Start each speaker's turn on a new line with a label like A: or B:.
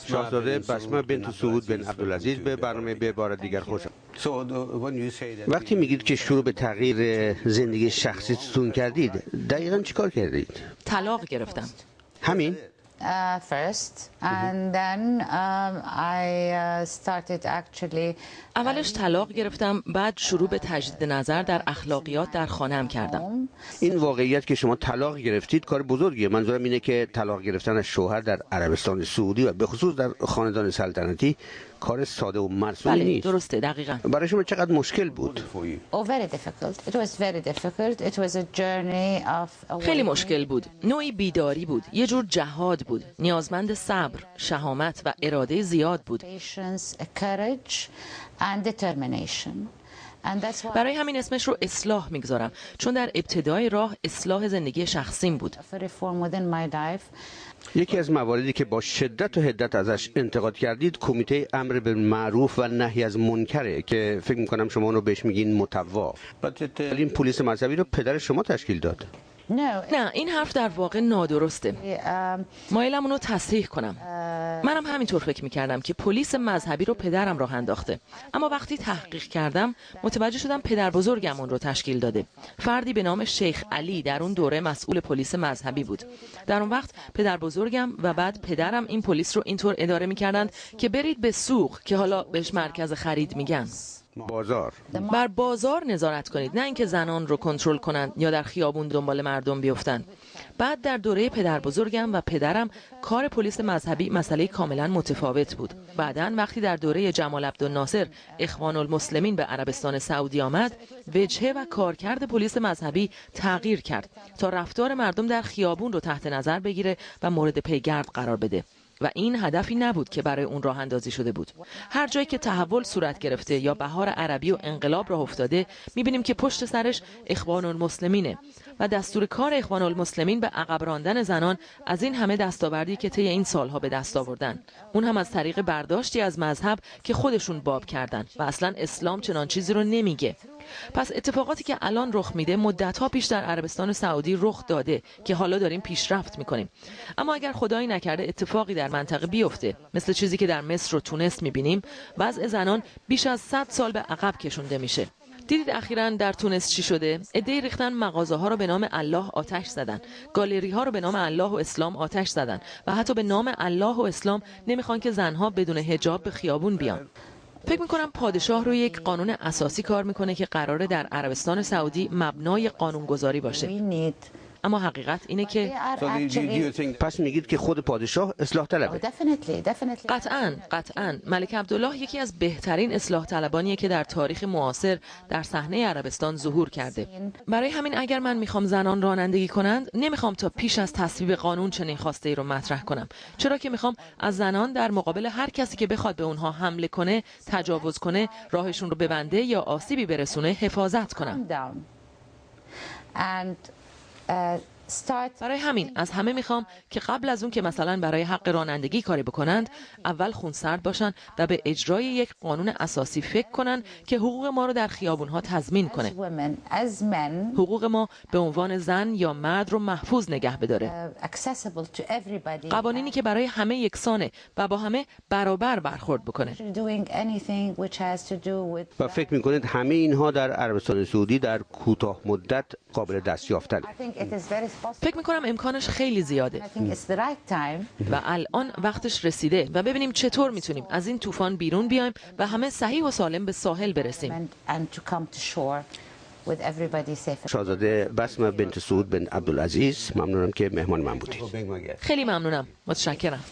A: شاهزاده بسمه بنت سعود بن عبدالعزیز به برنامه به بار دیگر خوش آمدید. وقتی میگید که شروع به تغییر زندگی شخصیتون کردید، دقیقاً چیکار کردید؟
B: طلاق گرفتم.
A: همین؟
C: First, and then I started actually.
B: اولش طلاق گرفتم، بعد شروع به تجدید نظر در اخلاقیات در خانه‌ام کردم.
A: این واقعیت که شما طلاق گرفتید کار بزرگیه. منظورم اینه که طلاق گرفتن از شوهر در عربستان سعودی و به خصوص در خاندان سلطنتی کار ساده و مرسومی نیست.
B: درسته، دقیقاً.
A: برای شما چقدر مشکل بود؟
C: Very difficult. It was very difficult. It was a journey of.
B: خیلی مشکل بود. نوعی بیداری بود، یه جور جهاد بود، نیازمند صبر، شهامت و اراده زیاد بود.
C: Courage and determination.
B: برای همین اسمش رو اصلاح میگذارم، چون در ابتدای راه اصلاح زندگی شخصیم بود.
A: یکی از مواردی که با شدت و حدت ازش انتقاد کردید کمیته امر بالمعروف و نهی از منکره که فکر میکنم شما رو بهش میگین مطوع. این پلیس مذهبی رو پدر شما تشکیل داد.
B: نه، این حرف در واقع نادرسته. مایلم اونو تصحیح کنم. منم همینطور فکر میکردم که پلیس مذهبی رو پدرم راه انداخته، اما وقتی تحقیق کردم متوجه شدم پدر بزرگم اون رو تشکیل داده. فردی به نام شیخ علی در اون دوره مسئول پلیس مذهبی بود. در اون وقت پدر بزرگم و بعد پدرم این پلیس رو اینطور اداره میکردند که برید به سوق که حالا بهش مرکز خرید میگن.
A: بازار.
B: بر بازار نظارت کنید، نه اینکه زنان رو کنترل کنند یا در خیابون دنبال مردم بیفتن. بعد در دوره پدر بزرگم و پدرم کار پلیس مذهبی مسئله کاملا متفاوت بود. بعداً وقتی در دوره جمال عبدالناصر اخوان المسلمین به عربستان سعودی آمد، وجهه و کارکرد پلیس مذهبی تغییر کرد تا رفتار مردم در خیابون رو تحت نظر بگیره و مورد پیگرد قرار بده. و این هدفی نبود که برای اون راه اندازی شده بود. هر جایی که تحول صورت گرفته یا بهار عربی و انقلاب راه افتاده، می‌بینیم که پشت سرش اخوان المسلمینه و دستور کار اخوان المسلمین به عقب راندن زنان از این همه دستاوردی که طی این سالها به دست آوردن، اون هم از طریق برداشتی از مذهب که خودشون باب کردن و اصلا اسلام چنان چیزی رو نمیگه. پس اتفاقاتی که الان رخ میده مدت‌ها پیش در عربستان سعودی رخ داده که حالا داریم پیشرفت میکنیم. اما اگر خدایی نکرده اتفاقی در منطقه بیفته، مثل چیزی که در مصر و تونس میبینیم، وضع زنان بیش از 100 سال به عقب کشونده میشه. دیدید اخیراً در تونس چی شده؟ عده‌ای ریختن مغازه ها رو به نام الله آتش زدن، گالری ها رو به نام الله و اسلام آتش زدن و حتی به نام الله و اسلام نمیخوان که زنها بدون حجاب به خیابون بیان. فکر میکنم پادشاه رو یک قانون اساسی کار میکنه که قراره در عربستان سعودی مبنای قانونگذاری باشه. اما حقیقت اینه که
A: پس میگید که خود پادشاه اصلاح طلبه؟
B: قطعاً ملک عبدالله یکی از بهترین اصلاح طلبانیه که در تاریخ معاصر در صحنه عربستان ظهور کرده. برای همین اگر من میخوام زنان رانندگی کنند، نمیخوام تا پیش از تصویب قانون چنین خواسته‌ای رو مطرح کنم، چرا که میخوام از زنان در مقابل هر کسی که بخواد به اونها حمله کنه، تجاوز کنه، راهشون رو ببنده یا آسیبی برسونه حفاظت کنم. برای همین از همه میخوام که قبل از اون که مثلا برای حق رانندگی کاری بکنند، اول خونسرد باشن و به اجرای یک قانون اساسی فکر کنن که حقوق ما رو در خیابونها تضمین کنه. حقوق ما به عنوان زن یا مرد رو محفوظ نگه بداره. قوانینی که برای همه یکسانه و با همه برابر برخورد بکنه.
A: و فکر میکنید همه اینها در عربستان سعودی در کوتاه مدت قابل دستیافتن؟
B: فکر میکنم امکانش خیلی زیاده و الان وقتش رسیده و ببینیم چطور میتونیم از این طوفان بیرون بیایم و همه صحیح و سالم به ساحل برسیم.
A: شاهزاده بسمه بنت سعود بن عبدالعزیز، ممنونم که مهمان من بودید.
B: خیلی ممنونم، متشکرم.